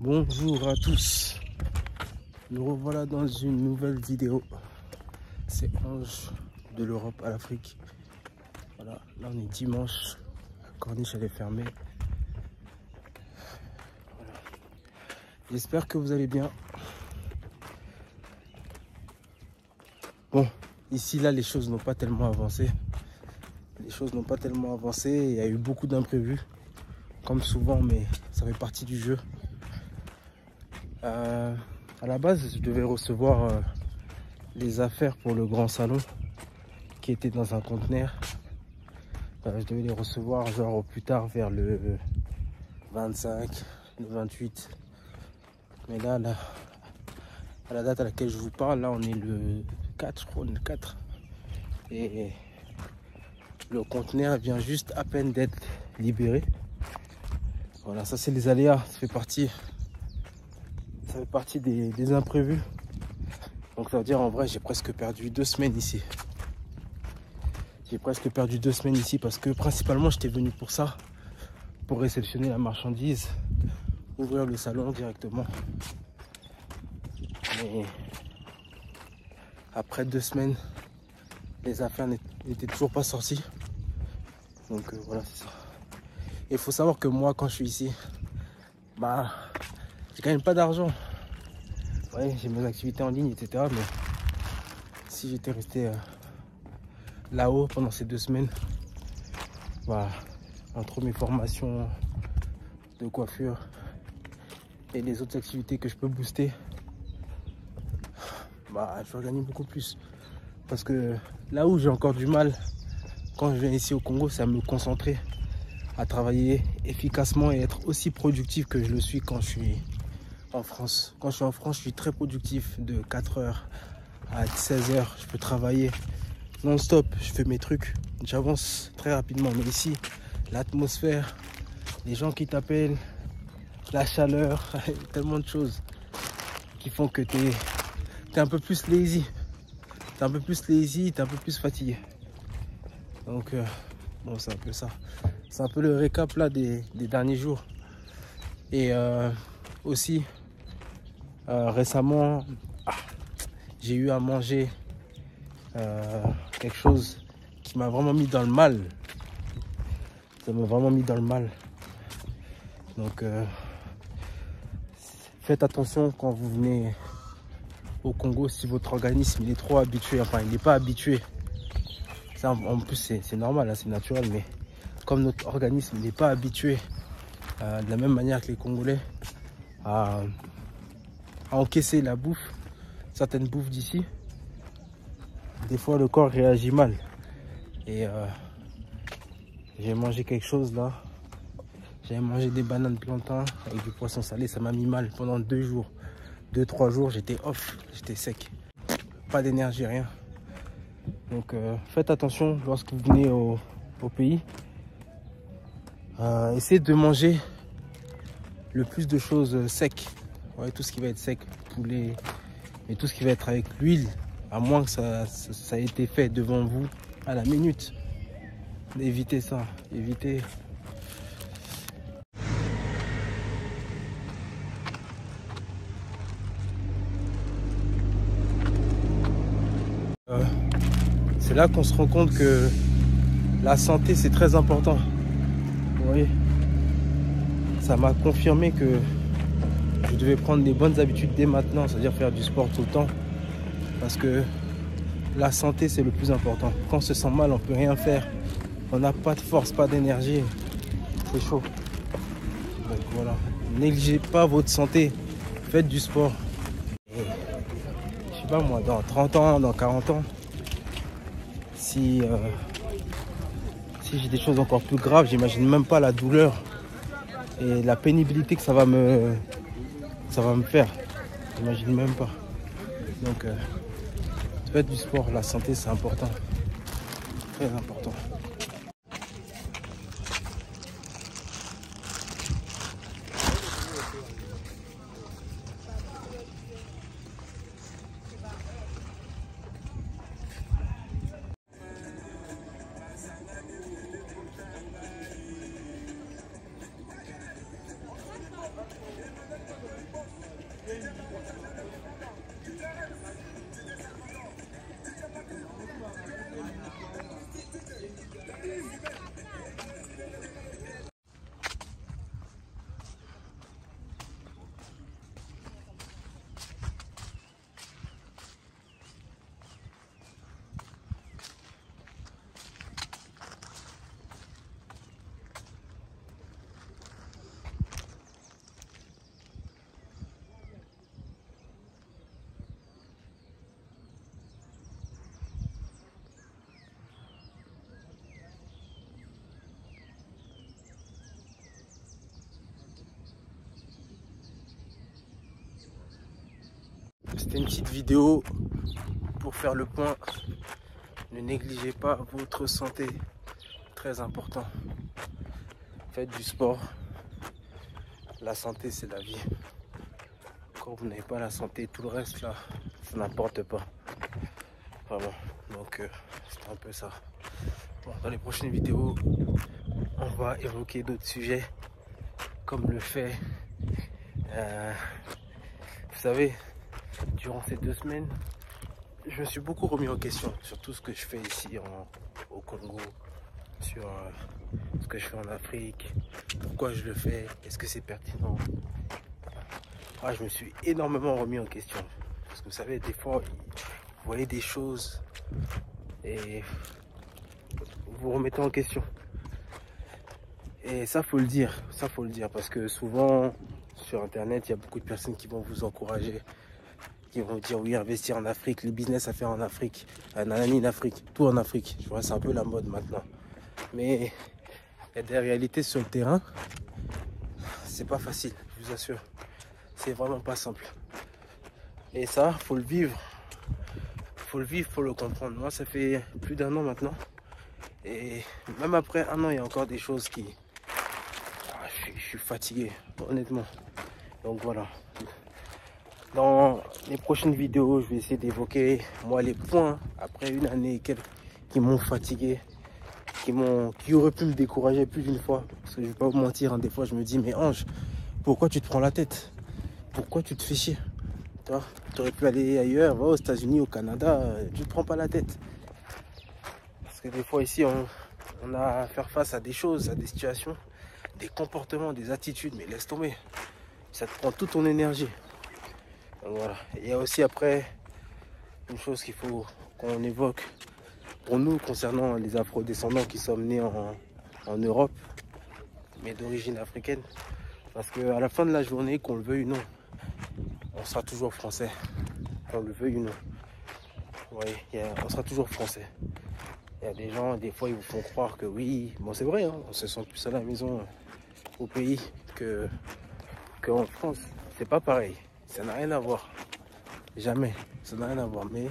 Bonjour à tous, nous revoilà dans une nouvelle vidéo. C'est Ange de l'Europe à l'Afrique. Voilà, là on est dimanche, la corniche elle est fermée. Voilà. J'espère que vous allez bien. Bon, ici là les choses n'ont pas tellement avancé. Il y a eu beaucoup d'imprévus, comme souvent, mais ça fait partie du jeu. À la base, je devais recevoir les affaires pour le grand salon qui étaient dans un conteneur. Je devais les recevoir genre au plus tard vers le 25, le 28. Mais là, à la date à laquelle je vous parle, là on est le 4, je crois, le 4. Et le conteneur vient juste à peine d'être libéré. Voilà, ça c'est les aléas, ça fait partie des imprévus. Donc ça veut dire en vrai j'ai presque perdu 2 semaines ici. Parce que principalement j'étais venu pour ça, pour réceptionner la marchandise, ouvrir le salon directement. Mais après 2 semaines, les affaires n'étaient toujours pas sorties. Donc voilà, c'est ça. Il faut savoir que moi quand je suis ici, je gagne pas d'argent. Ouais, j'ai mes activités en ligne, etc. Mais si j'étais resté là-haut pendant ces 2 semaines, entre mes formations de coiffure et les autres activités que je peux booster, je vais gagner beaucoup plus. Parce que là où j'ai encore du mal quand je viens ici au Congo, c'est à me concentrer, à travailler efficacement et être aussi productif que je le suis quand je suis en France. Quand je suis en France, je suis très productif. De 4h à 16h, je peux travailler non-stop. Je fais mes trucs, j'avance très rapidement. Mais ici, l'atmosphère, les gens qui t'appellent, la chaleur, tellement de choses qui font que t'es un peu plus lazy. T'es un peu plus fatigué. Donc, bon, c'est un peu ça. C'est un peu le récap là des derniers jours. Et aussi, récemment, j'ai eu à manger quelque chose qui m'a vraiment mis dans le mal. Ça m'a vraiment mis dans le mal. Donc, faites attention quand vous venez au Congo si votre organisme il est trop habitué. Enfin, il n'est pas habitué. Ça, en plus, c'est normal, hein, c'est naturel. Mais comme notre organisme n'est pas habitué de la même manière que les Congolais à encaisser la bouffe, certaines bouffes d'ici, des fois le corps réagit mal. Et j'ai mangé quelque chose là. J'avais mangé des bananes plantains avec du poisson salé, ça m'a mis mal pendant 2-3 jours, j'étais off, j'étais sec. Pas d'énergie, rien. Donc faites attention lorsque vous venez au pays. Essayez de manger le plus de choses secs. Ouais, tout ce qui va être sec, poulet, et tout ce qui va être avec l'huile, à moins que ça ait été fait devant vous à la minute. Évitez ça, évitez. C'est là qu'on se rend compte que la santé c'est très important. Vous voyez, ça m'a confirmé que je devais prendre des bonnes habitudes dès maintenant, c'est-à-dire faire du sport tout le temps. Parce que la santé c'est le plus important. Quand on se sent mal, on ne peut rien faire. On n'a pas de force, pas d'énergie. C'est chaud. Donc voilà, négligez pas votre santé. Faites du sport. Et, je sais pas moi, dans 30 ans, dans 40 ans, si j'ai des choses encore plus graves, j'imagine même pas la douleur et la pénibilité que ça va me faire. J'imagine même pas. Donc faites du sport, la santé c'est important. Très important. C'était une petite vidéo pour faire le point. Ne négligez pas votre santé, très important. Faites du sport. La santé, c'est la vie. Quand vous n'avez pas la santé, tout le reste là, ça n'importe pas. Vraiment. Donc c'est un peu ça. Bon, dans les prochaines vidéos, on va évoquer d'autres sujets, comme le fait, vous savez, durant ces 2 semaines, je me suis beaucoup remis en question sur tout ce que je fais ici au Congo, sur ce que je fais en Afrique, pourquoi je le fais, est-ce que c'est pertinent. Je me suis énormément remis en question. Parce que vous savez, des fois, vous voyez des choses et vous vous remettez en question. Et ça, faut le dire. Ça, faut le dire. Parce que souvent, sur Internet, il y a beaucoup de personnes qui vont vous encourager, qui vont vous dire oui, investir en Afrique, les business à faire en Afrique, nanani en Afrique, tout en Afrique. Je vois, c'est un peu la mode maintenant. Mais il y a des réalités sur le terrain. C'est pas facile, je vous assure. C'est vraiment pas simple. Et ça, faut le vivre. Faut le vivre, faut le comprendre. Moi, ça fait plus d'1 an maintenant. Et même après 1 an, il y a encore des choses qui... je suis fatigué, honnêtement. Donc voilà. Dans les prochaines vidéos, je vais essayer d'évoquer, moi, les points, après 1 année et quelques, qui m'ont fatigué, qui auraient pu me décourager plus d'une fois. Parce que je vais pas vous mentir, hein, des fois, je me dis, mais Ange, pourquoi tu te prends la tête? Pourquoi tu te fais chier? Tu aurais pu aller ailleurs, va aux États-Unis, au Canada, tu ne te prends pas la tête. Parce que des fois ici, on a à faire face à des choses, à des situations, des comportements, des attitudes, mais laisse tomber. Ça te prend toute ton énergie. Donc voilà. Il y a aussi après une chose qu'il faut qu'on évoque pour nous concernant les afro-descendants qui sommes nés en Europe, mais d'origine africaine. Parce qu'à la fin de la journée, qu'on le veuille ou non, on sera toujours français, qu'on le veuille ou non. Oui, on sera toujours français. Il y a des gens, des fois, ils vous font croire que oui, bon c'est vrai, hein, on se sent plus à la maison au pays qu'en France. C'est pas pareil, ça n'a rien à voir. Jamais, ça n'a rien à voir. Mais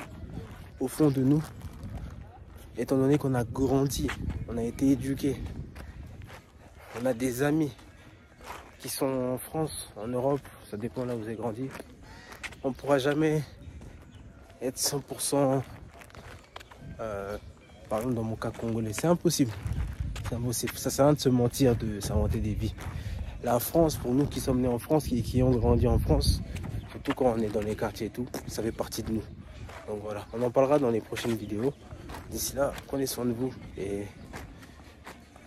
au fond de nous, étant donné qu'on a grandi, on a été éduqués, on a des amis qui sont en France, en Europe, ça dépend là où vous avez grandi, on ne pourra jamais être 100%, par exemple dans mon cas congolais, c'est impossible. C'est impossible. Ça sert à rien de se mentir, de s'inventer des vies. La France, pour nous qui sommes nés en France, qui ont grandi en France, surtout quand on est dans les quartiers et tout, ça fait partie de nous. Donc voilà, on en parlera dans les prochaines vidéos. D'ici là, prenez soin de vous et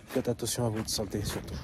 faites attention à votre santé surtout.